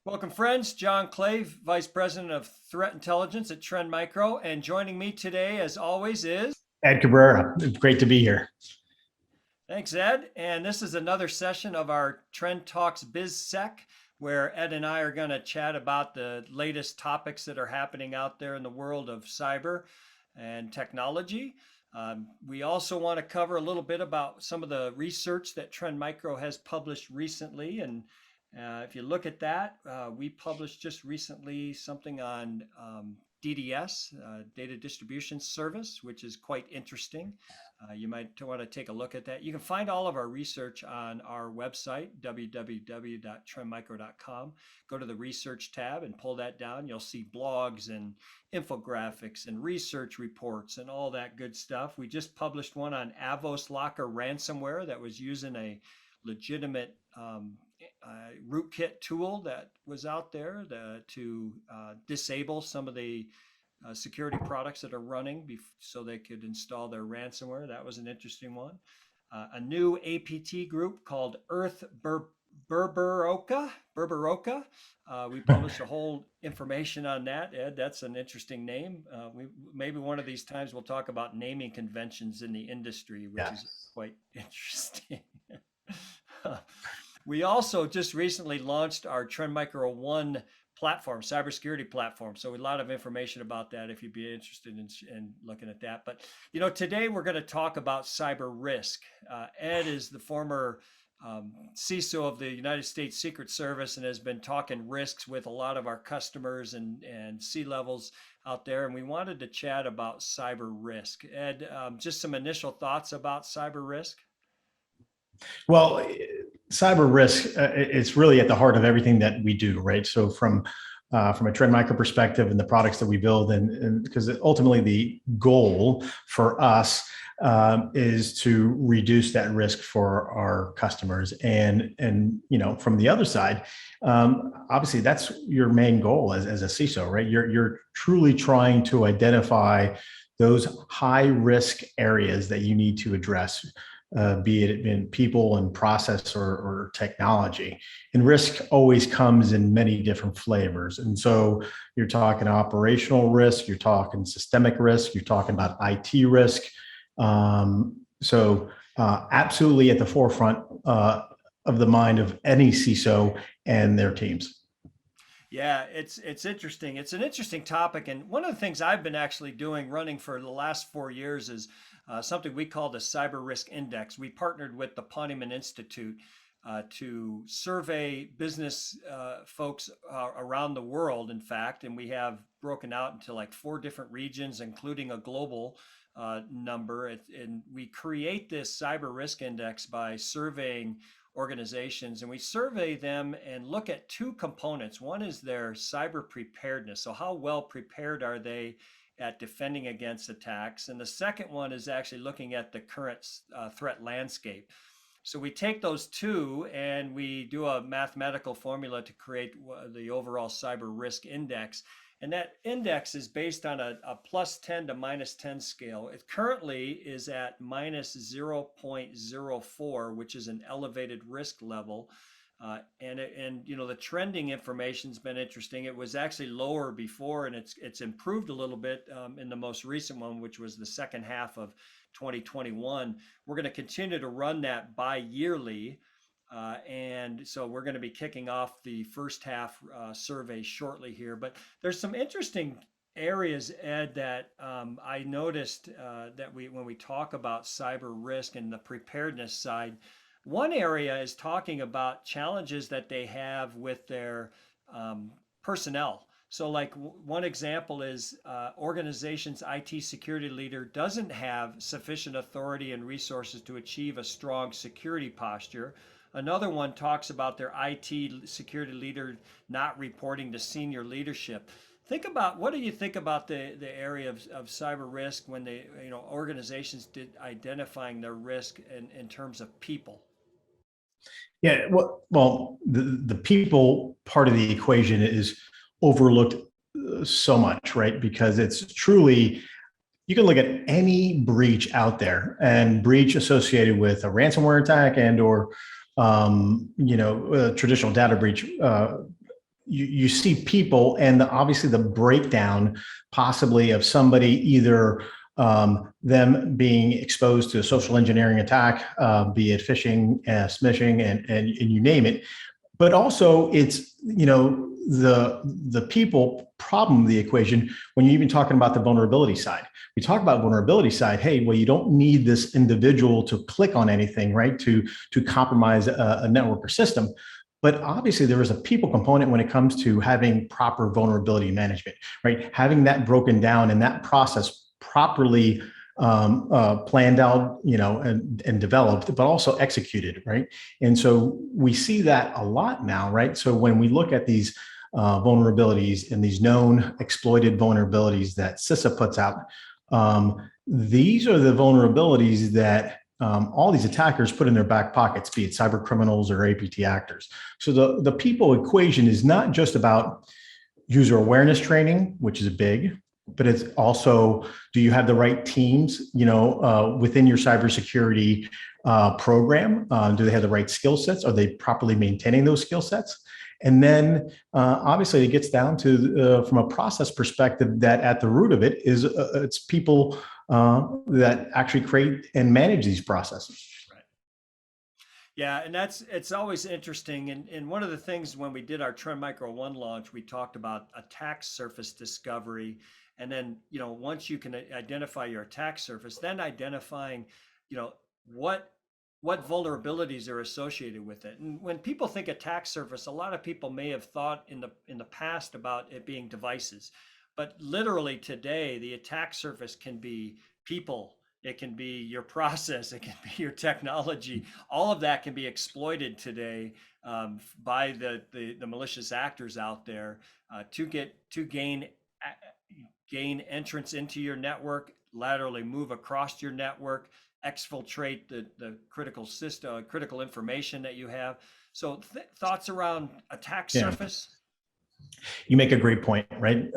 Welcome, friends. Jon Clay, Vice President of Threat Intelligence at Trend Micro. And joining me today, as always, is Ed Cabrera. It's great to be here. thanks, Ed. And this is another session of our Trend Talks BizSec, where Ed and I are going to chat about the latest topics that are happening out there in the world of cyber and technology. We also want to cover a little bit about some of the research that Trend Micro has published recently. And if you look at that, we published just recently something on DDS, Data Distribution Service, which is quite interesting. You might want to take a look at that. You can find all of our research on our website, www.trendmicro.com. Go to the research tab and pull that down. You'll see blogs and infographics and research reports and all that good stuff. We just published one on Avos Locker ransomware that was using a legitimate rootkit tool that was out there to disable some of the security products that are running so they could install their ransomware. That was an interesting one. A new APT group called Berberoka. We published a whole information on that. Ed, that's an interesting name. Maybe one of these times we'll talk about naming conventions in the industry, which is Yes. quite interesting. We also just recently launched our Trend Micro One platform, cybersecurity platform. So a lot of information about that if you'd be interested in looking at that. But today we're going to talk about cyber risk. Ed is the former CISO of the United States Secret Service and has been talking risks with a lot of our customers and C-levels out there. And we wanted to chat about cyber risk. Ed, just some initial thoughts about cyber risk. Well, cyber risk, it's really at the heart of everything that we do, right? So from a Trend Micro perspective and the products that we build, and because ultimately the goal for us is to reduce that risk for our customers, and from the other side, obviously that's your main goal as a CISO, right? You're truly trying to identify those high risk areas that you need to address, be it in people and process or technology. And risk always comes in many different flavors. And so you're talking operational risk, you're talking systemic risk, you're talking about IT risk. Absolutely at the forefront of the mind of any CISO and their teams. Yeah, it's interesting. It's an interesting topic, and one of the things I've been actually doing, running for the last 4 years, is something we call the Cyber Risk Index. We partnered with the Poneman Institute to survey business folks around the world, in fact, and we have broken out into like 4 different regions, including a global number. And we create this Cyber Risk Index by surveying organizations, and we survey them and look at two components. One is their cyber preparedness. So how well prepared are they at defending against attacks? And the second one is actually looking at the current threat landscape. So we take those two and we do a mathematical formula to create the overall cyber risk index. And that index is based on a plus 10 to minus 10 scale. It currently is at minus 0.04, which is an elevated risk level. The trending information's been interesting. It was actually lower before, and it's improved a little bit in the most recent one, which was the second half of 2021. We're going to continue to run that bi-yearly. And so we're going to be kicking off the first half survey shortly here. But there's some interesting areas, Ed, that I noticed that when we talk about cyber risk and the preparedness side, one area is talking about challenges that they have with their personnel. So like one example is organization's IT security leader doesn't have sufficient authority and resources to achieve a strong security posture. Another one talks about their IT security leader not reporting to senior leadership. What do you think about the area of cyber risk when organizations did identifying their risk in terms of people? Yeah, well, the people part of the equation is overlooked so much, right? Because it's truly, you can look at any breach out there, and breach associated with a ransomware attack and or a traditional data breach, you see people and obviously the breakdown possibly of somebody either them being exposed to a social engineering attack, be it phishing, smishing, and you name it. But also it's, the people problem of the equation when you're even talking about the vulnerability side. We talk about vulnerability side. Hey, well, you don't need this individual to click on anything, right? To compromise a network or system. But obviously there is a people component when it comes to having proper vulnerability management, right? Having that broken down and that process properly planned out, and developed, but also executed, right? And so we see that a lot now, right? So when we look at these vulnerabilities and these known exploited vulnerabilities that CISA puts out, these are the vulnerabilities that all these attackers put in their back pockets, be it cyber criminals or APT actors. So the people equation is not just about user awareness training, which is big, but it's also, do you have the right teams, within your cybersecurity program? Do they have the right skill sets? Are they properly maintaining those skill sets? And then obviously it gets down to, from a process perspective, that at the root of it is it's people that actually create and manage these processes. Right. Yeah, and it's always interesting. And one of the things when we did our Trend Micro 1 launch, we talked about attack surface discovery. And then, once you can identify your attack surface, then identifying, what vulnerabilities are associated with it. And when people think attack surface, a lot of people may have thought in the past about it being devices. But literally today, the attack surface can be people, it can be your process, it can be your technology. All of that can be exploited today by the malicious actors out there to gain entrance into your network, laterally move across your network, exfiltrate the critical system, critical information that you have. So thoughts around attack surface? You make a great point, right?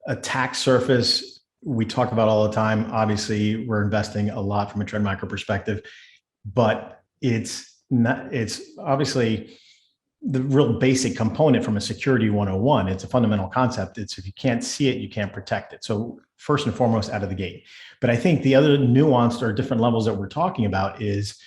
Attack surface, we talk about all the time. Obviously, we're investing a lot from a Trend Micro perspective, but it's obviously the real basic component from a security 101. It's a fundamental concept. It's, if you can't see it, you can't protect it. So first and foremost, out of the gate. But I think the other nuanced or different levels that we're talking about is,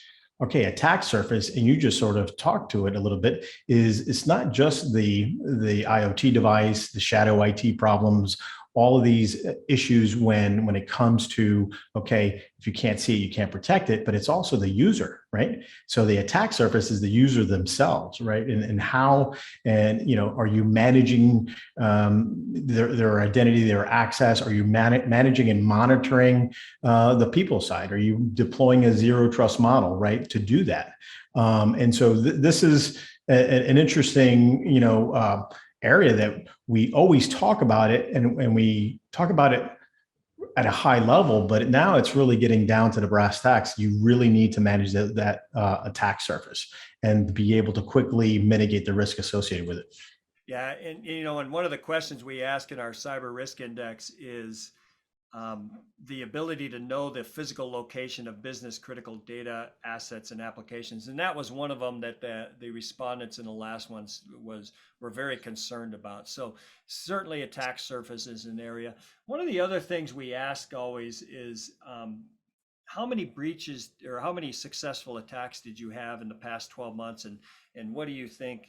okay, attack surface, and you just sort of talked to it a little bit, is it's not just the IoT device, the shadow IT problems, all of these issues when it comes to, okay, if you can't see it, you can't protect it, but it's also the user, right? So the attack surface is the user themselves, right? And how, and are you managing their identity, their access? Are you managing and monitoring the people side? Are you deploying a zero trust model, right, to do that? And so this is an interesting, area that we always talk about it, and we talk about it at a high level, but now it's really getting down to the brass tacks. You really need to manage that attack surface and be able to quickly mitigate the risk associated with it. Yeah, and one of the questions we ask in our cyber risk index is the ability to know the physical location of business critical data assets and applications. And that was one of them that the respondents in the last ones were very concerned about. So certainly attack surface is an area. One of the other things we ask always is how many breaches or how many successful attacks did you have in the past 12 months? And what do you think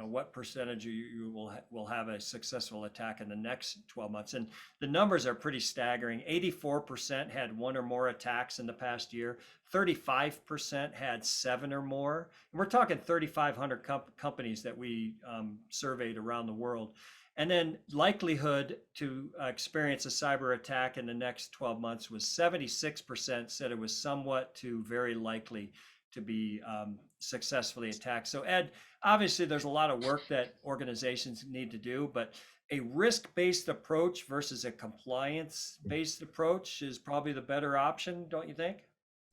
what percentage you will have a successful attack in the next 12 months? And the numbers are pretty staggering. 84% had one or more attacks in the past year. 35% had 7 or more. And we're talking 3,500 companies that we surveyed around the world. And then likelihood to experience a cyber attack in the next 12 months was 76% said it was somewhat to very likely to be successfully attacked. So Ed, obviously there's a lot of work that organizations need to do, but a risk-based approach versus a compliance-based approach is probably the better option, don't you think?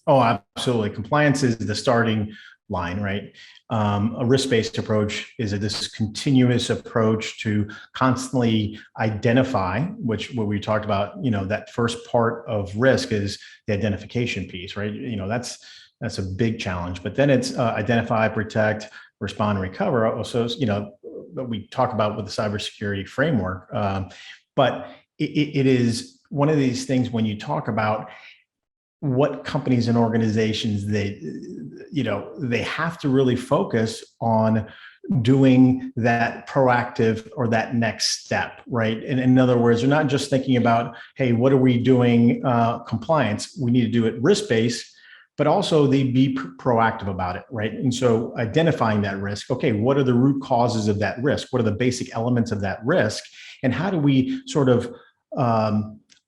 Oh, absolutely. Compliance is the starting line, right? A risk-based approach is this continuous approach to constantly identify, which what we talked about, that first part of risk is the identification piece, right? That's a big challenge, but then it's identify, protect, respond and recover. Also, we talk about with the cybersecurity framework, but it is one of these things when you talk about what companies and organizations they have to really focus on doing that proactive or that next step, right? And in other words, they're not just thinking about, hey, what are we doing compliance? We need to do it risk-based, but also they be proactive about it, right? And so identifying that risk, okay, what are the root causes of that risk? What are the basic elements of that risk? And how do we sort of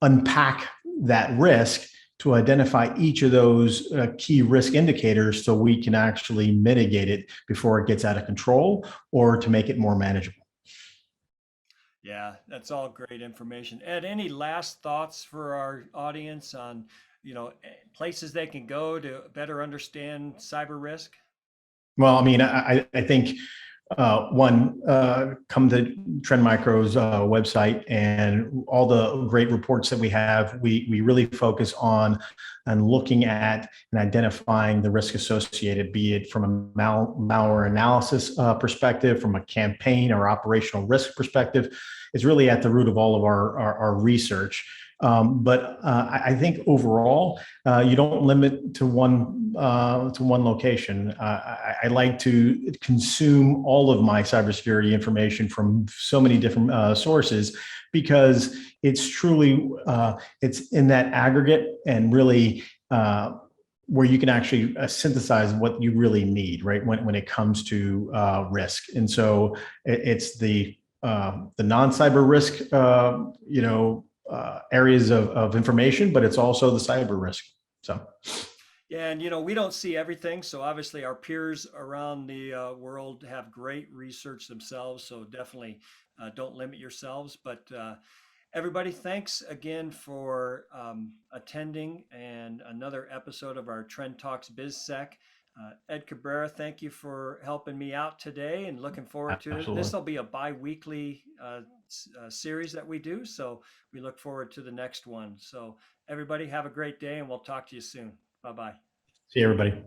unpack that risk to identify each of those key risk indicators so we can actually mitigate it before it gets out of control or to make it more manageable. Yeah, that's all great information. Ed, any last thoughts for our audience on, places they can go to better understand cyber risk? Well, I mean, I think one, come to Trend Micro's website and all the great reports that we have. We really focus on looking at and identifying the risk associated, be it from a malware analysis perspective, from a campaign or operational risk perspective. It's really at the root of all of our research. But I think overall, you don't limit to one location. I like to consume all of my cybersecurity information from so many different sources because it's truly it's in that aggregate and really where you can actually synthesize what you really need, right? When it comes to risk, and so it's the non-cyber risk, areas of information, but it's also the cyber risk. So, Yeah, and we don't see everything, so obviously our peers around the world have great research themselves. So definitely don't limit yourselves. But everybody, thanks again for attending and another episode of our Trend Talks BizSec. Ed Cabrera, thank you for helping me out today, and looking forward to it. This absolutely. will be a bi-weekly series that we do, so we look forward to the next one. So everybody have a great day, and we'll talk to you soon. Bye bye. See you, everybody.